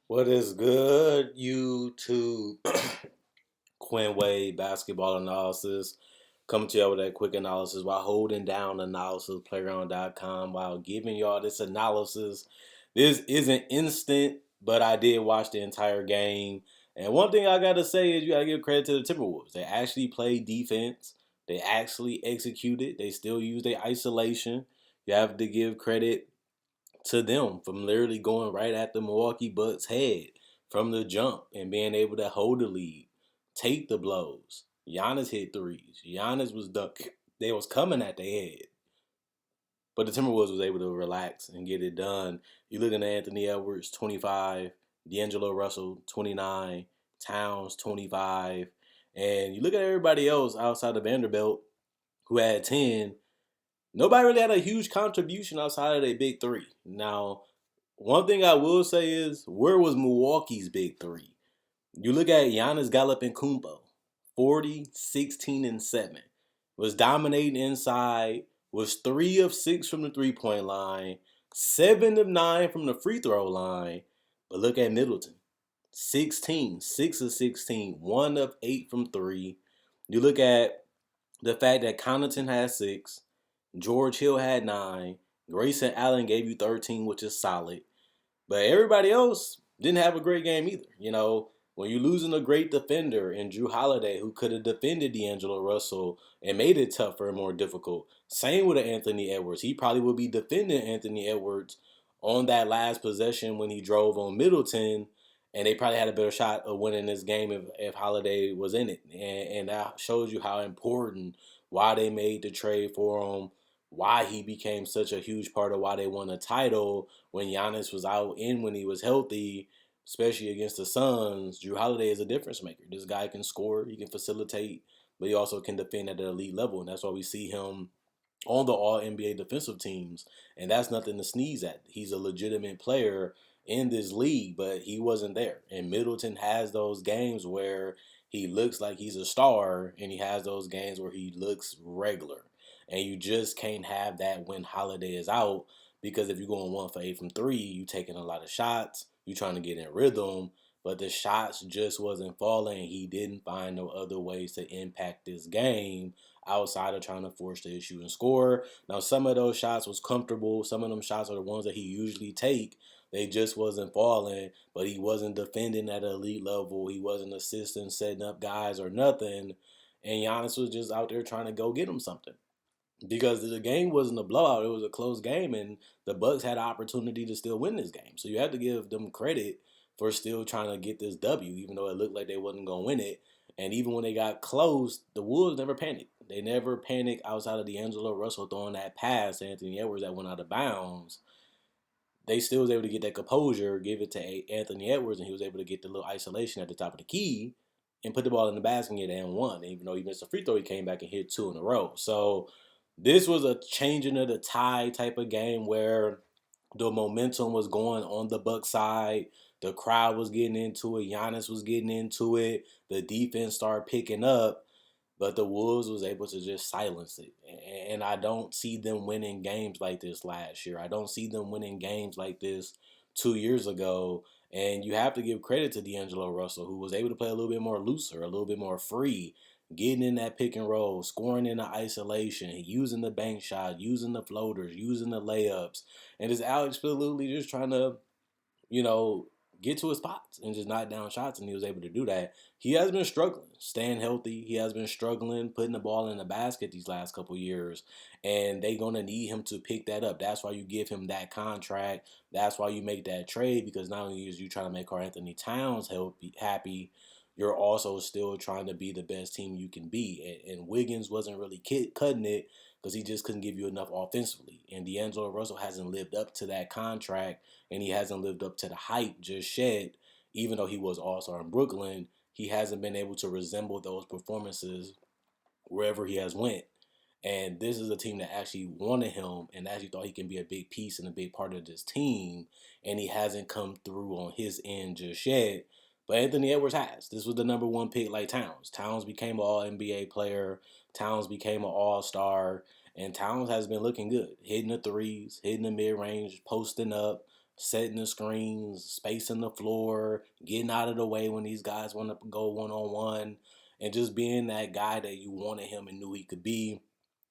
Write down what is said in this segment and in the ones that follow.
What is good, YouTube? Quinn Wade basketball analysis. Coming to y'all with that quick analysis while holding down analysis, playground.com, while giving y'all this analysis. This isn't instant, but I did watch the entire game. And one thing I got to say is you got to give credit to the Timberwolves. They actually played defense, they actually executed, they still use their isolation. You have to give credit to them from literally going right at the Milwaukee Bucks' head from the jump and being able to hold the lead, take the blows. Giannis hit threes. Giannis was they was coming at their head. But the Timberwolves was able to relax and get it done. You looking at Anthony Edwards, 25, D'Angelo Russell, 29, Towns, 25. And you look at everybody else outside of Vanderbilt who had 10. Nobody really had a huge contribution outside of their big three. Now, one thing I will say is, where was Milwaukee's big three? You look at Giannis Gallup-Kumpo, 40, 16, and 7. Was dominating inside, was 3 of 6 from the three-point line, 7 of 9 from the free throw line. But look at Middleton, 16, 6 of 16, 1 of 8 from 3. You look at the fact that Connaughton had 6, George Hill had 9, Grayson Allen gave you 13, which is solid. But everybody else didn't have a great game either. When you're losing a great defender in Drew Holiday who could have defended D'Angelo Russell and made it tougher and more difficult. Same with Anthony Edwards. He probably would be defending Anthony Edwards on that last possession when he drove on Middleton, and they probably had a better shot of winning this game if Holiday was in it. And that shows you how important, why they made the trade for him, why he became such a huge part of why they won a title when Giannis was out and when he was healthy, especially against the Suns. Drew Holiday is a difference maker. This guy can score, he can facilitate, but he also can defend at an elite level, and that's why we see him on the All NBA defensive teams, and that's nothing to sneeze at. He's a legitimate player in this league, but he wasn't there. And Middleton has those games where he looks like he's a star, and he has those games where he looks regular. And you just can't have that when Holiday is out, because if you're going 1 for 8 from 3, you're taking a lot of shots, you're trying to get in rhythm, but the shots just wasn't falling. He didn't find no other ways to impact this game outside of trying to force the issue and score. Now, some of those shots was comfortable. Some of them shots are the ones that he usually take. They just wasn't falling, but he wasn't defending at an elite level. He wasn't assisting, setting up guys or nothing. And Giannis was just out there trying to go get him something. Because the game wasn't a blowout, it was a close game, and the Bucks had an opportunity to still win this game. So you have to give them credit for still trying to get this W, even though it looked like they wasn't gonna win it. And even when they got close, the Wolves never panicked. They never panicked outside of D'Angelo Russell throwing that pass to Anthony Edwards that went out of bounds. They still was able to get that composure, give it to Anthony Edwards, and he was able to get the little isolation at the top of the key and put the ball in the basket and get and one. And even though he missed a free throw, he came back and hit 2 in a row. So this was a changing of the tide type of game where the momentum was going on the Buck side. The crowd was getting into it. Giannis was getting into it. The defense started picking up. But the Wolves was able to just silence it. And I don't see them winning games like this last year. I don't see them winning games like this 2 years ago. And you have to give credit to D'Angelo Russell, who was able to play a little bit more looser, a little bit more free, getting in that pick and roll, scoring in the isolation, using the bank shot, using the floaters, using the layups. And just absolutely just trying to, you know, get to his spots and just knock down shots, and he was able to do that. He has been struggling, staying healthy. He has been struggling, putting the ball in the basket these last couple years, and they're going to need him to pick that up. That's why you give him that contract. That's why you make that trade, because not only is you trying to make Karl Anthony Towns happy, you're also still trying to be the best team you can be. And Wiggins wasn't really cutting it because he just couldn't give you enough offensively. And D'Angelo Russell hasn't lived up to that contract, and he hasn't lived up to the hype just yet. Even though he was All-Star in Brooklyn, he hasn't been able to resemble those performances wherever he has went. And this is a team that actually wanted him and actually thought he can be a big piece and a big part of this team. And he hasn't come through on his end just yet. But Anthony Edwards has. This was the number 1 pick like Towns. Towns became an All-NBA player. Towns became an All-Star. And Towns has been looking good. Hitting the threes, hitting the mid-range, posting up, setting the screens, spacing the floor, getting out of the way when these guys want to go one on one, and just being that guy that you wanted him and knew he could be.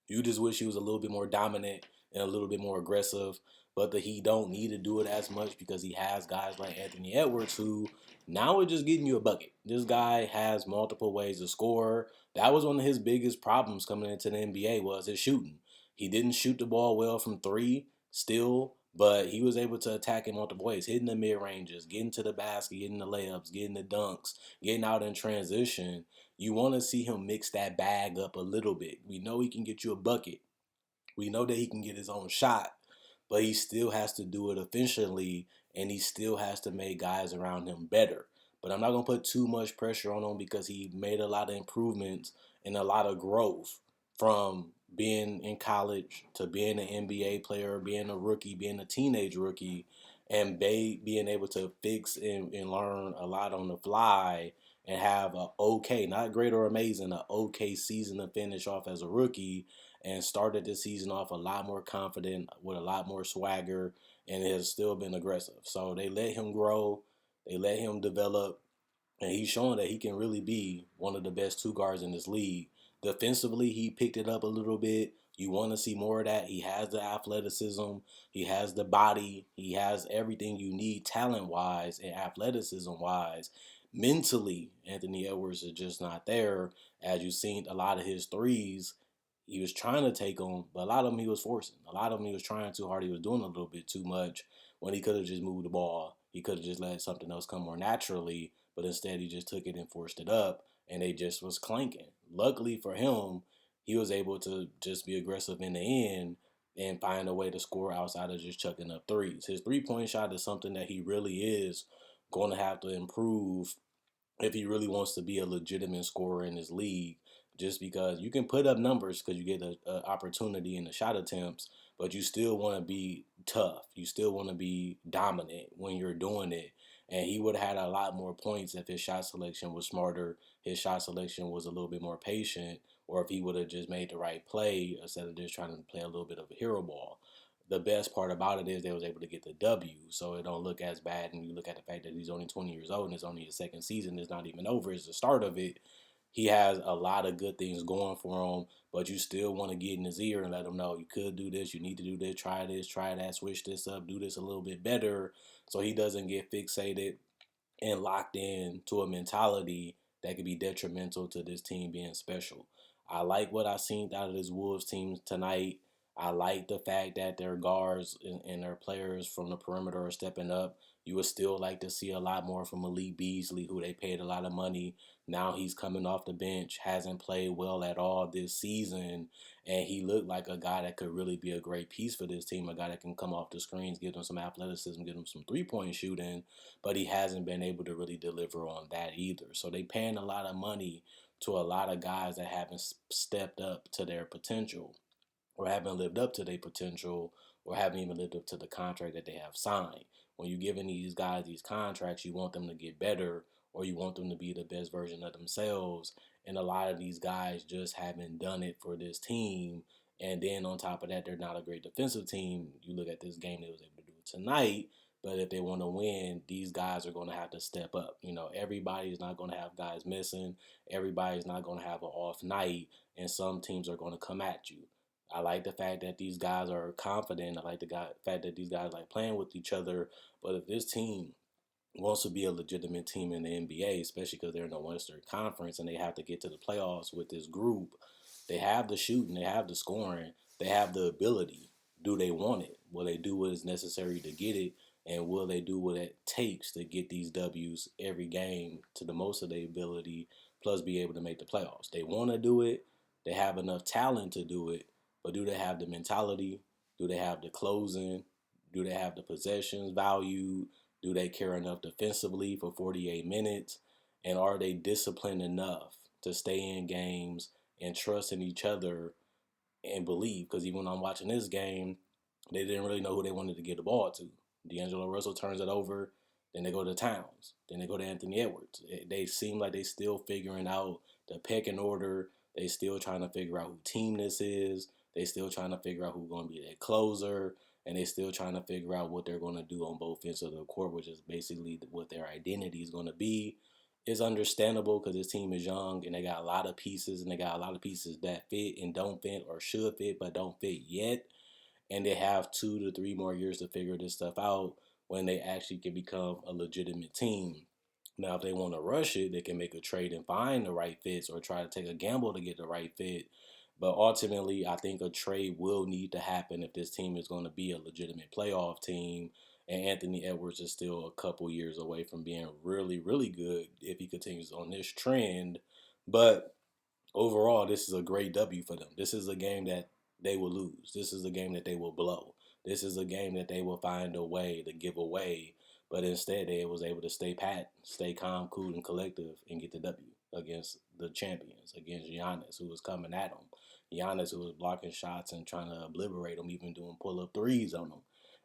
You just wish he was a little bit more dominant and a little bit more aggressive, but he don't need to do it as much because he has guys like Anthony Edwards who now are just getting you a bucket. This guy has multiple ways to score. That was one of his biggest problems coming into the NBA was his shooting. He didn't shoot the ball well from three still, but he was able to attack in multiple ways, hitting the mid ranges, getting to the basket, getting the layups, getting the dunks, getting out in transition. You want to see him mix that bag up a little bit. We know he can get you a bucket. We know that he can get his own shot, but he still has to do it efficiently, and he still has to make guys around him better. But I'm not going to put too much pressure on him because he made a lot of improvements and a lot of growth from being in college to being an NBA player, being a rookie, being a teenage rookie, and being able to fix and learn a lot on the fly and have a okay, not great or amazing, a okay season to finish off as a rookie and started the season off a lot more confident with a lot more swagger and it has still been aggressive. So they let him grow, they let him develop, and he's showing that he can really be one of the best two guards in this league. Defensively, he picked it up a little bit. You want to see more of that. He has the athleticism, he has the body, he has everything you need talent wise and athleticism wise. Mentally, Anthony Edwards is just not there. As you've seen a lot of his threes, he was trying to take them, but a lot of them he was forcing. A lot of them he was trying too hard. He was doing a little bit too much when he could have just moved the ball. He could have just let something else come more naturally, but instead he just took it and forced it up, and they just was clanking. Luckily for him, he was able to just be aggressive in the end and find a way to score outside of just chucking up threes. His 3-point shot is something that he really is going to have to improve if he really wants to be a legitimate scorer in this league. Just because you can put up numbers because you get an opportunity in the shot attempts, but you still want to be tough. You still want to be dominant when you're doing it. And he would have had a lot more points if his shot selection was smarter, his shot selection was a little bit more patient, or if he would have just made the right play instead of just trying to play a little bit of a hero ball. The best part about it is they was able to get the W, so it don't look as bad. And you look at the fact that he's only 20 years old and it's only his second season. It's not even over. It's the start of it. He has a lot of good things going for him, but you still want to get in his ear and let him know you could do this, you need to do this, try that, switch this up, do this a little bit better, so he doesn't get fixated and locked in to a mentality that could be detrimental to this team being special. I like what I seen out of this Wolves team tonight. I like the fact that their guards and their players from the perimeter are stepping up. You would still like to see a lot more from Malik Beasley, who they paid a lot of money. Now he's coming off the bench, hasn't played well at all this season, and he looked like a guy that could really be a great piece for this team, a guy that can come off the screens, give them some athleticism, give them some three-point shooting, but he hasn't been able to really deliver on that either. So they paying a lot of money to a lot of guys that haven't stepped up to their potential or haven't lived up to their potential or haven't even lived up to the contract that they have signed. When you're giving these guys these contracts, you want them to get better or you want them to be the best version of themselves. And a lot of these guys just haven't done it for this team. And then on top of that, they're not a great defensive team. You look at this game they was able to do it tonight. But if they want to win, these guys are going to have to step up. You know, everybody's not going to have guys missing. Everybody's not going to have an off night. And some teams are going to come at you. I like the fact that these guys are confident. I like the fact that these guys like playing with each other. But if this team wants to be a legitimate team in the NBA, especially because they're in the Western Conference and they have to get to the playoffs with this group, they have the shooting, they have the scoring, they have the ability. Do they want it? Will they do what is necessary to get it? And will they do what it takes to get these W's every game to the most of their ability, plus be able to make the playoffs? They want to do it. They have enough talent to do it. But do they have the mentality? Do they have the closing? Do they have the possessions value? Do they care enough defensively for 48 minutes? And are they disciplined enough to stay in games and trust in each other and believe? Because even when I'm watching this game, they didn't really know who they wanted to get the ball to. D'Angelo Russell turns it over, then they go to Towns, then they go to Anthony Edwards. They seem like they still figuring out the pecking order. They still trying to figure out who team this is. They still trying to figure out who's going to be their closer. and they're still trying to figure out what they're going to do on both ends of the court, which is basically what their identity is going to be. It's understandable because this team is young and they got a lot of pieces, and they got a lot of pieces that fit and don't fit, or should fit but don't fit yet. And they have 2 to 3 more years to figure this stuff out when they actually can become a legitimate team. Now, if they want to rush it, they can make a trade and find the right fits, or try to take a gamble to get the right fit. But ultimately, I think a trade will need to happen if this team is going to be a legitimate playoff team. And Anthony Edwards is still a couple years away from being really, really good if he continues on this trend. But overall, this is a great W for them. This is a game that they will lose. This is a game that they will blow. This is a game that they will find a way to give away. But instead, they was able to stay pat, stay calm, cool, and collective, and get the W against the champions, against Giannis, who was coming at them. Giannis, who was blocking shots and trying to obliterate them, even doing pull-up threes on them.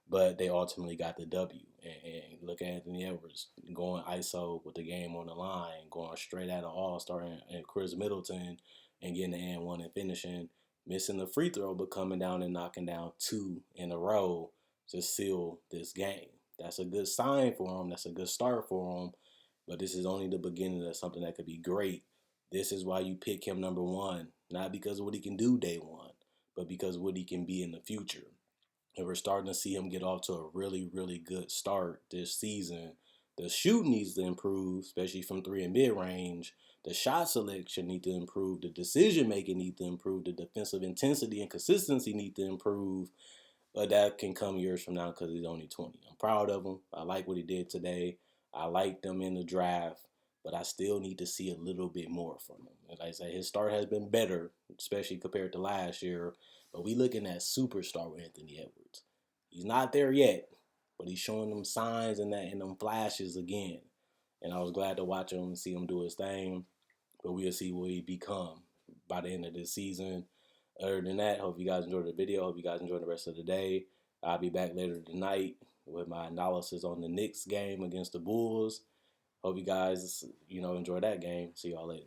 But they ultimately got the W. And look at Anthony Edwards going ISO with the game on the line, going straight out of All-Star and Chris Middleton, and getting the and one and finishing, missing the free throw, but coming down and knocking down 2 in a row to seal this game. That's a good sign for him. That's a good start for him. But this is only the beginning of something that could be great. This is why you pick him number one, not because of what he can do day one, but because of what he can be in the future. And we're starting to see him get off to a really, really good start this season. The shoot needs to improve, especially from three and mid range. The shot selection needs to improve. The decision making needs to improve. The defensive intensity and consistency need to improve. But that can come years from now because he's only 20. I'm proud of him. I like what he did today. I liked him in the draft, but I still need to see a little bit more from him. Like I said, his start has been better, especially compared to last year. But we looking at superstar with Anthony Edwards. He's not there yet, but he's showing them signs and that and them flashes again. And I was glad to watch him and see him do his thing. But we'll see what he become by the end of this season. Other than that, hope you guys enjoyed the video. Hope you guys enjoy the rest of the day. I'll be back later tonight with my analysis on the Knicks game against the Bulls. Hope you guys, enjoy that game. See y'all later.